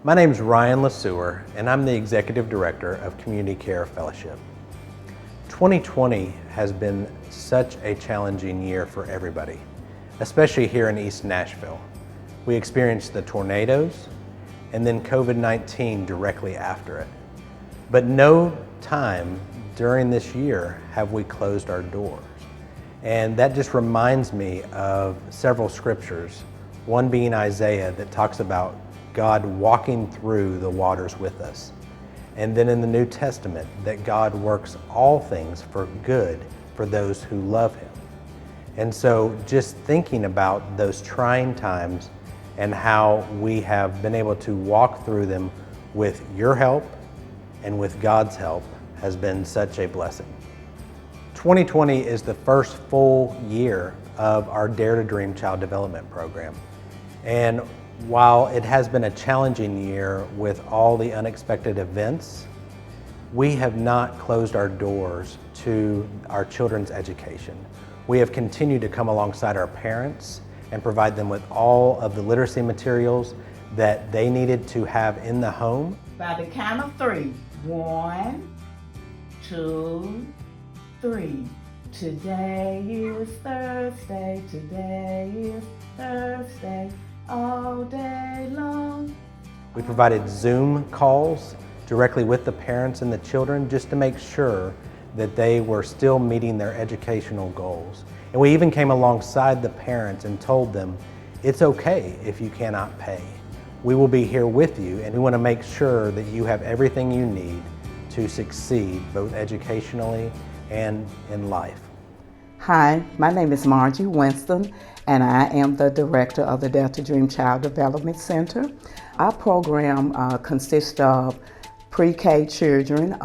My name is Ryan LeSueur, and I'm the Executive Director of Community Care Fellowship. 2020 has been such a challenging year for everybody, especially here in East Nashville. We experienced the tornadoes and then COVID-19 directly after it. But no time during this year have we closed our doors. And that just reminds me of several scriptures, one being Isaiah that talks about God walking through the waters with us. And then in the New Testament, that God works all things for good for those who love Him. And so just thinking about those trying times and how we have been able to walk through them with your help and with God's help has been such a blessing. 2020 is the first full year of our Dare to Dream Child Development Program. And while it has been a challenging year with all the unexpected events, we have not closed our doors to our children's education. We have continued to come alongside our parents and provide them with all of the literacy materials that they needed to have in the home. By the count of 3, 1, 2, 3. Today is Thursday, today is Thursday. All day long. We provided Zoom calls directly with the parents and the children just to make sure that they were still meeting their educational goals. And we even came alongside the parents and told them, it's okay if you cannot pay. We will be here with you, and we want to make sure that you have everything you need to succeed both educationally and in life. Hi, my name is Margie Winston, and I am the director of the Dare to Dream Child Development Center. Our program consists of pre-K children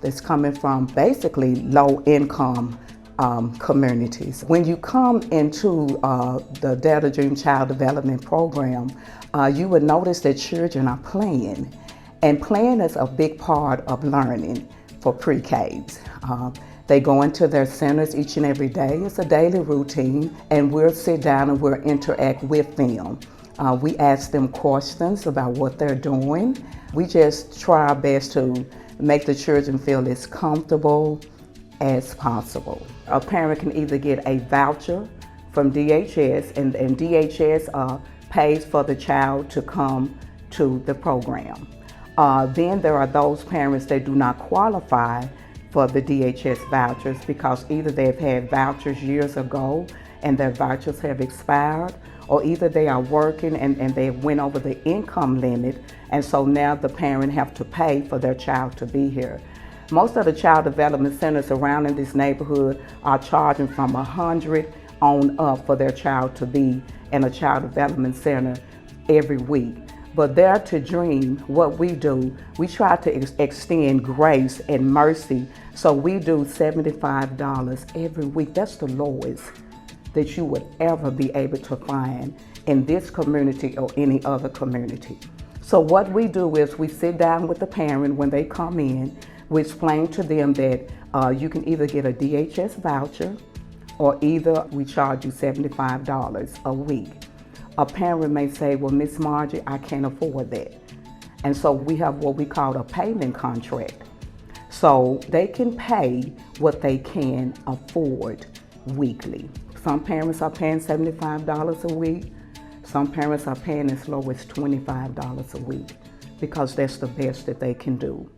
that's coming from basically low-income communities. When you come into the Dare to Dream Child Development Program, you would notice that children are playing, and playing is a big part of learning for pre-Ks. They go into their centers each and every day. It's a daily routine, and we'll sit down and we'll interact with them. We ask them questions about what they're doing. We just try our best to make the children feel as comfortable as possible. A parent can either get a voucher from DHS, and DHS pays for the child to come to the program. Then there are those parents that do not qualify for the DHS vouchers because either they've had vouchers years ago and their vouchers have expired, or either they are working and they went over the income limit, and so now the parent have to pay for their child to be here. Most of the child development centers around in this neighborhood are charging from $100 on up for their child to be in a child development center every week. But Dare to Dream, what we do, we try to extend grace and mercy. So we do $75 every week. That's the lowest that you would ever be able to find in this community or any other community. So what we do is we sit down with the parent when they come in. We explain to them that you can either get a DHS voucher or either we charge you $75 a week. A parent may say, well, Miss Margie, I can't afford that. And so we have what we call a payment contract. So they can pay what they can afford weekly. Some parents are paying $75 a week. Some parents are paying as low as $25 a week because that's the best that they can do.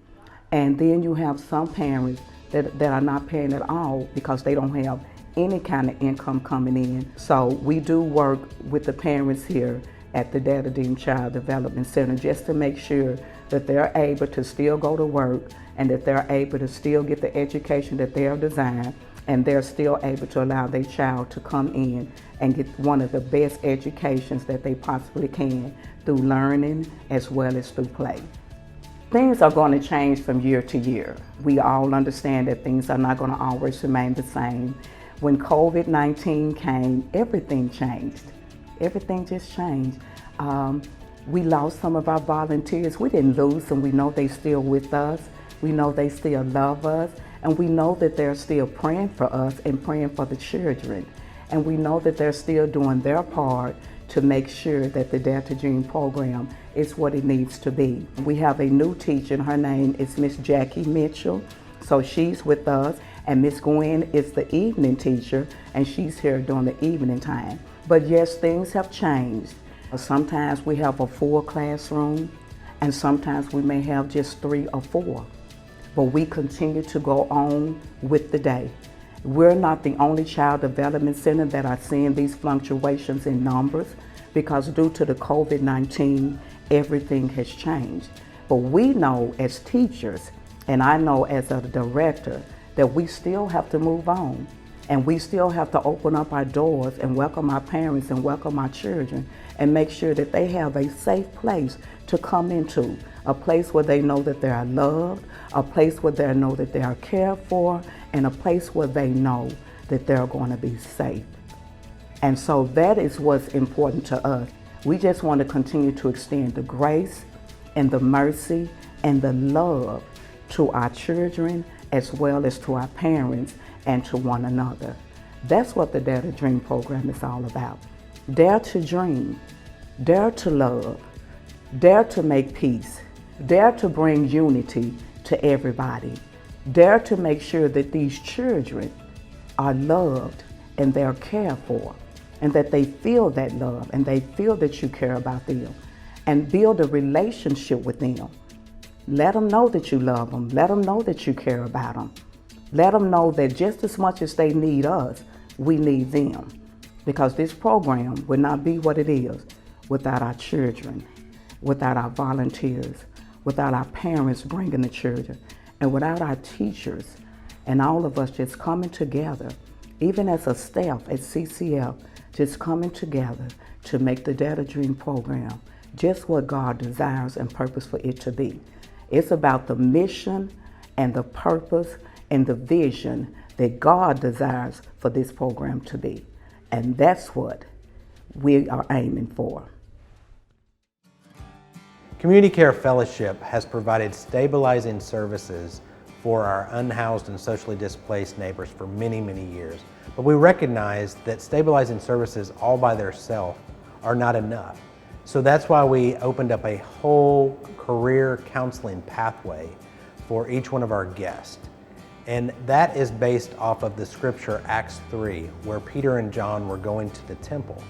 And then you have some parents that are not paying at all because they don't have any kind of income coming in. So we do work with the parents here at the Dare to Dream Child Development Center just to make sure that they're able to still go to work and that they're able to still get the education that they're designed, and they're still able to allow their child to come in and get one of the best educations that they possibly can through learning as well as through play. Things are going to change from year to year. We all understand that things are not going to always remain the same. When COVID-19 came, everything changed. Everything just changed. We lost some of our volunteers. We didn't lose them. We know they're still with us. We know they still love us. And we know that they're still praying for us and praying for the children. And we know that they're still doing their part to make sure that the Dare to Dream program is what it needs to be. We have a new teacher, and her name is Miss Jackie Mitchell. So she's with us, and Miss Gwen is the evening teacher, and she's here during the evening time. But yes, things have changed. Sometimes we have a full classroom, and sometimes we may have just 3 or 4. But we continue to go on with the day. We're not the only child development center that are seeing these fluctuations in numbers, because due to the COVID-19, everything has changed. But we know as teachers, and I know as a director, that we still have to move on. And we still have to open up our doors and welcome our parents and welcome our children and make sure that they have a safe place to come into, a place where they know that they are loved, a place where they know that they are cared for, and a place where they know that they're going to be safe. And so that is what's important to us. We just want to continue to extend the grace and the mercy and the love to our children as well as to our parents and to one another. That's what the Dare to Dream program is all about. Dare to dream, dare to love, dare to make peace, dare to bring unity to everybody, dare to make sure that these children are loved and they're cared for, and that they feel that love and they feel that you care about them, and build a relationship with them. Let them know that you love them. Let them know that you care about them. Let them know that just as much as they need us, we need them. Because this program would not be what it is without our children, without our volunteers, without our parents bringing the children, and without our teachers and all of us just coming together, even as a staff at CCF, just coming together to make the Dare to Dream program just what God desires and purpose for it to be. It's about the mission and the purpose and the vision that God desires for this program to be. And that's what we are aiming for. Community Care Fellowship has provided stabilizing services for our unhoused and socially displaced neighbors for many, many years. But we recognize that stabilizing services all by themselves are not enough. So that's why we opened up a whole career counseling pathway for each one of our guests. And that is based off of the scripture Acts 3, where Peter and John were going to the temple,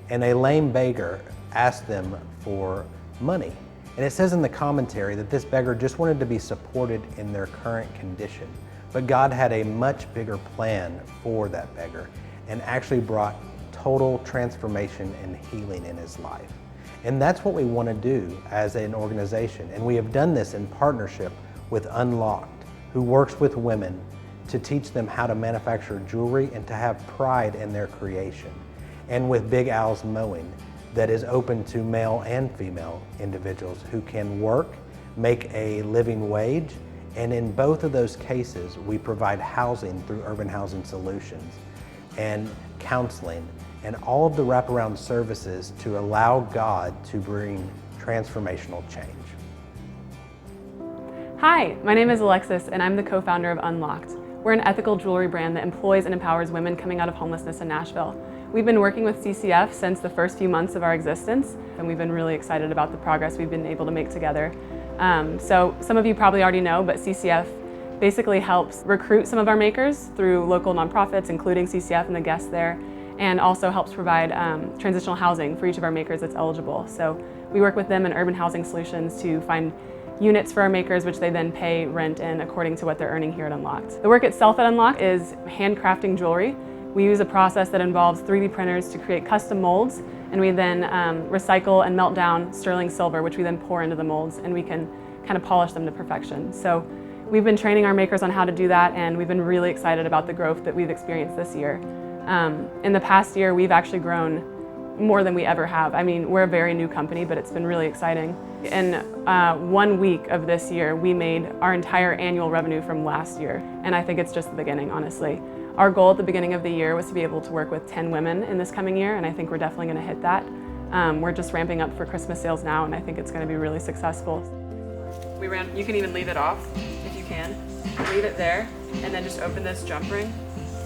and a lame beggar asked them for money. And it says in the commentary that this beggar just wanted to be supported in their current condition. But God had a much bigger plan for that beggar and actually brought total transformation and healing in his life. And that's what we want to do as an organization. And we have done this in partnership with Unlocked, who works with women to teach them how to manufacture jewelry and to have pride in their creation. And with Big Al's Mowing, that is open to male and female individuals who can work, make a living wage, and in both of those cases, we provide housing through Urban Housing Solutions and counseling and all of the wraparound services to allow God to bring transformational change. Hi, my name is Alexis and I'm the co-founder of Unlocked. We're an ethical jewelry brand that employs and empowers women coming out of homelessness in Nashville. We've been working with CCF since the first few months of our existence, and we've been really excited about the progress we've been able to make together. So some of you probably already know, but CCF basically helps recruit some of our makers through local nonprofits, including CCF and the guests there, and also helps provide transitional housing for each of our makers that's eligible. So we work with them in Urban Housing Solutions to find units for our makers, which they then pay rent in according to what they're earning here at Unlocked. The work itself at Unlocked is handcrafting jewelry. We use a process that involves 3D printers to create custom molds, and we then recycle and melt down sterling silver, which we then pour into the molds, and we can kind of polish them to perfection. So we've been training our makers on how to do that, and we've been really excited about the growth that we've experienced this year. In the past year, we've actually grown more than we ever have. I mean, we're a very new company, but it's been really exciting. In 1 week of this year, we made our entire annual revenue from last year, and I think it's just the beginning, honestly. Our goal at the beginning of the year was to be able to work with 10 women in this coming year, and I think we're definitely going to hit that. We're just ramping up for Christmas sales now, and I think it's going to be really successful. You can even leave it off if you can. Leave it there, and then just open this jump ring,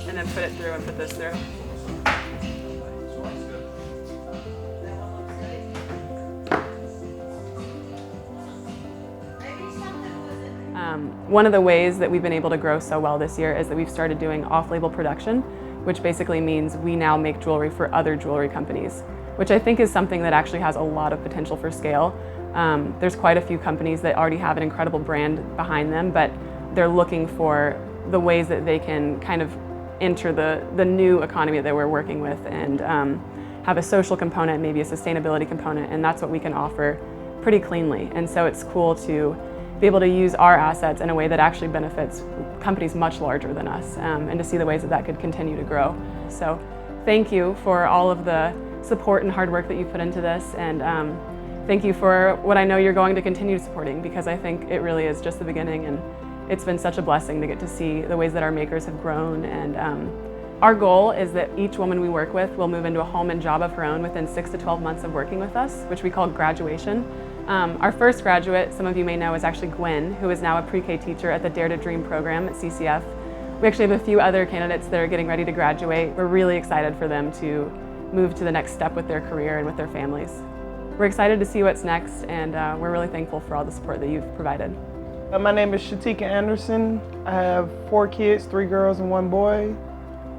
and then put it through and put this through. One of the ways that we've been able to grow so well this year is that we've started doing off-label production, which basically means we now make jewelry for other jewelry companies, which I think is something that actually has a lot of potential for scale. There's quite a few companies that already have an incredible brand behind them, but they're looking for the ways that they can kind of enter the new economy that we're working with and have a social component, maybe a sustainability component, and that's what we can offer pretty cleanly. And so it's cool to be able to use our assets in a way that actually benefits companies much larger than us, and to see the ways that that could continue to grow. So thank you for all of the support and hard work that you put into this, and thank you for what I know you're going to continue supporting, because I think it really is just the beginning, and it's been such a blessing to get to see the ways that our makers have grown. And our goal is that each woman we work with will move into a home and job of her own within 6 to 12 months of working with us, which we call graduation. Our first graduate, some of you may know, is actually Gwen, who is now a pre-K teacher at the Dare to Dream program at CCF. We actually have a few other candidates that are getting ready to graduate. We're really excited for them to move to the next step with their career and with their families. We're excited to see what's next, and we're really thankful for all the support that you've provided. My name is Shateka Anderson. I have 4 kids, 3 girls and 1 boy.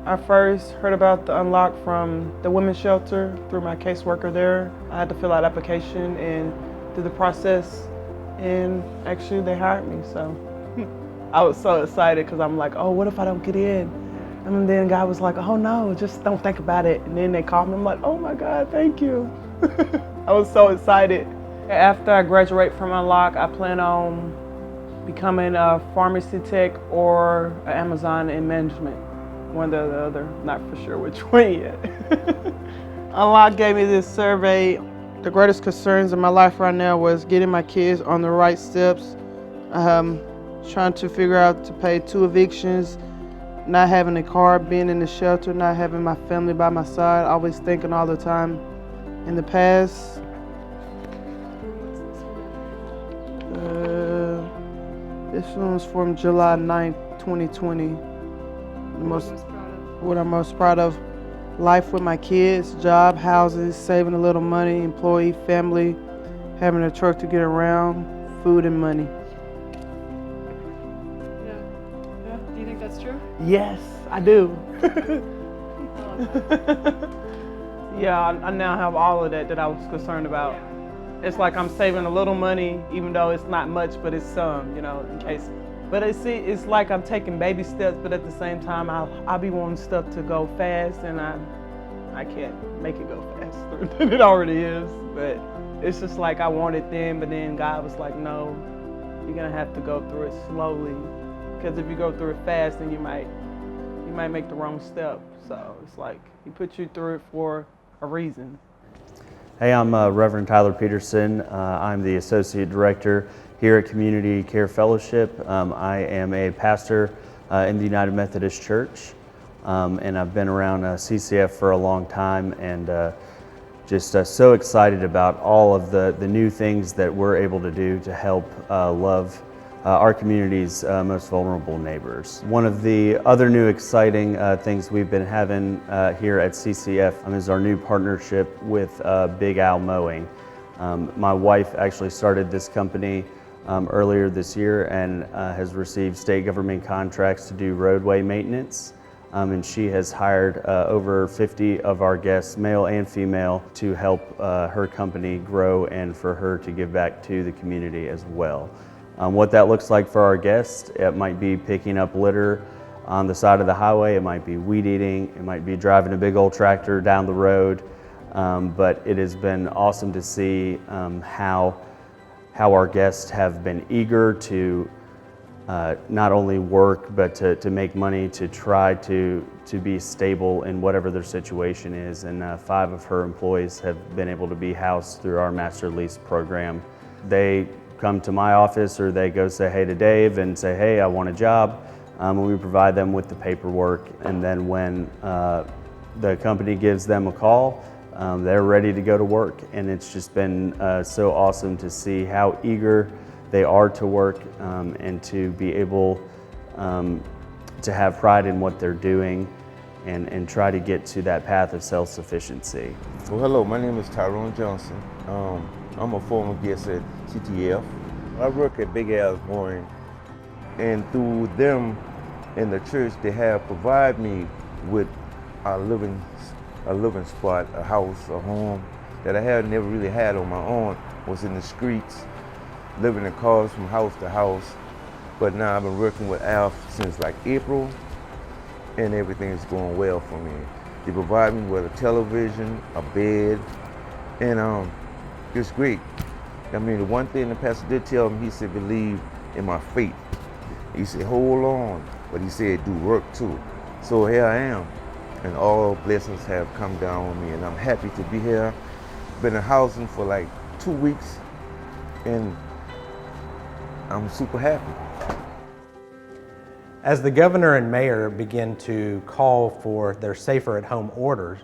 I first heard about the Unlock from the women's shelter through my caseworker there. I had to fill out an application and do the process, and actually they hired me. So I was so excited because I'm like, oh, what if I don't get in? And then God was like, oh no, just don't think about it. And then they called me. I'm like, oh my God, thank you. I was so excited. After I graduate from Unlock, I plan on becoming a pharmacy tech or an Amazon in management. One or the other, not for sure which one yet. Unlock gave me this survey. The greatest concerns in my life right now was getting my kids on the right steps, trying to figure out to pay 2 evictions, not having a car, being in the shelter, not having my family by my side, always thinking all the time. In the past, this one was from July 9th, 2020. What I'm most proud of, life with my kids, job, houses, saving a little money, employee, family, having a truck to get around, food and money. Yeah. Do you think that's true? Yes, I do. Yeah, I now have all of that I was concerned about. Yeah. It's like I'm saving a little money, even though it's not much, but it's some, in case. But it's like I'm taking baby steps, but at the same time, I'll be wanting stuff to go fast, and I can't make it go faster than it already is. But it's just like I want it then, but then God was like, no, you're gonna have to go through it slowly, because if you go through it fast, then you might make the wrong step. So it's like He put you through it for a reason. Hey, I'm Reverend Peterson. I'm the Associate Director here at Community Care Fellowship. I am a pastor in the United Methodist Church, and I've been around CCF for a long time, and just so excited about all of the new things that we're able to do to help love our community's most vulnerable neighbors. One of the other new exciting things we've been having here at CCF is our new partnership with Big Al Mowing. My wife actually started this company earlier this year and has received state government contracts to do roadway maintenance. And she has hired over 50 of our guests, male and female, to help her company grow and for her to give back to the community as well. What that looks like for our guests, it might be picking up litter on the side of the highway, it might be weed eating, it might be driving a big old tractor down the road, but it has been awesome to see how our guests have been eager to not only work, but to make money, to try to be stable in whatever their situation is. And 5 of her employees have been able to be housed through our master lease program. They come to my office, or they go say hey to Dave and say, hey, I want a job. And we provide them with the paperwork. And then when the company gives them a call, they're ready to go to work. And it's just been so awesome to see how eager they are to work, and to be able to have pride in what they're doing and try to get to that path of self-sufficiency. Well, hello, my name is Tyrone Johnson. I'm a former guest at CTF. I work at Big Al's Mowing And through them in the church, they have provided me with a living spot, a house, a home that I had never really had on my own. Was in the streets, living in cars from house to house. But now I've been working with Alf since like April, and everything is going well for me. They provide me with a television, a bed, and it's great. I mean, the one thing the pastor did tell me, he said, believe in my faith. He said, hold on, but he said, do work too. So here I am, and all blessings have come down on me, and I'm happy to be here. Been in housing for like 2 weeks, and I'm super happy. As the governor and mayor begin to call for their safer at home orders,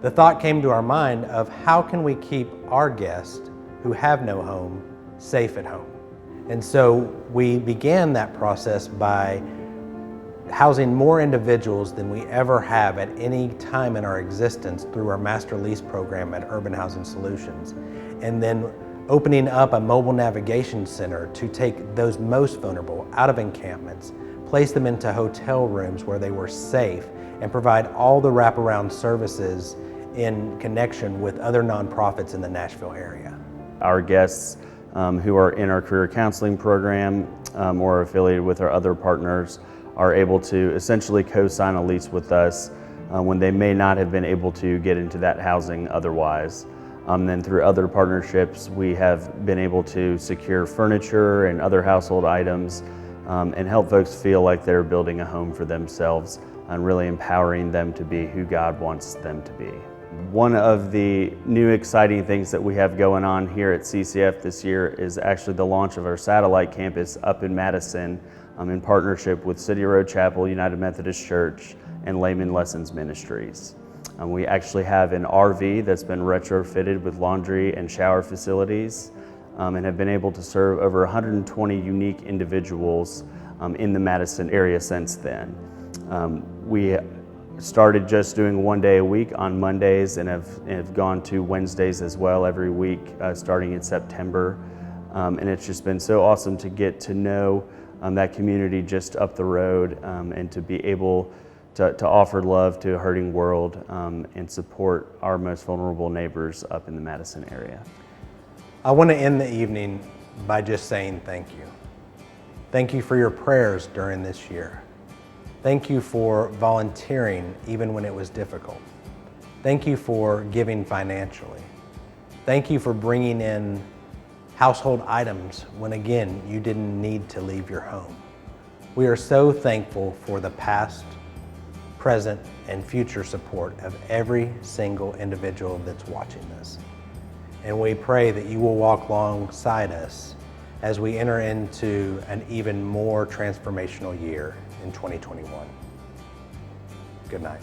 the thought came to our mind of how can we keep our guests who have no home safe at home. And so we began that process by housing more individuals than we ever have at any time in our existence through our master lease program at Urban Housing Solutions. And then opening up a mobile navigation center to take those most vulnerable out of encampments, place them into hotel rooms where they were safe, and provide all the wraparound services in connection with other nonprofits in the Nashville area. Our guests who are in our career counseling program or affiliated with our other partners are able to essentially co-sign a lease with us when they may not have been able to get into that housing otherwise. Then through other partnerships, we have been able to secure furniture and other household items and help folks feel like they're building a home for themselves and really empowering them to be who God wants them to be. One of the new exciting things that we have going on here at CCF this year is actually the launch of our satellite campus up in Madison in partnership with City Road Chapel, United Methodist Church, and Layman Lessons Ministries. We actually have an RV that's been retrofitted with laundry and shower facilities and have been able to serve over 120 unique individuals in the Madison area since then. We started just doing 1 day a week on Mondays and have gone to Wednesdays as well every week starting in September. And it's just been so awesome to get to know that community just up the road and to be able to offer love to a hurting world and support our most vulnerable neighbors up in the Madison area. I want to end the evening by just saying thank you. Thank you for your prayers during this year. Thank you for volunteering even when it was difficult. Thank you for giving financially. Thank you for bringing in household items when, again, you didn't need to leave your home. We are so thankful for the past, present, and future support of every single individual that's watching this. And we pray that you will walk alongside us as we enter into an even more transformational year in 2021. Good night.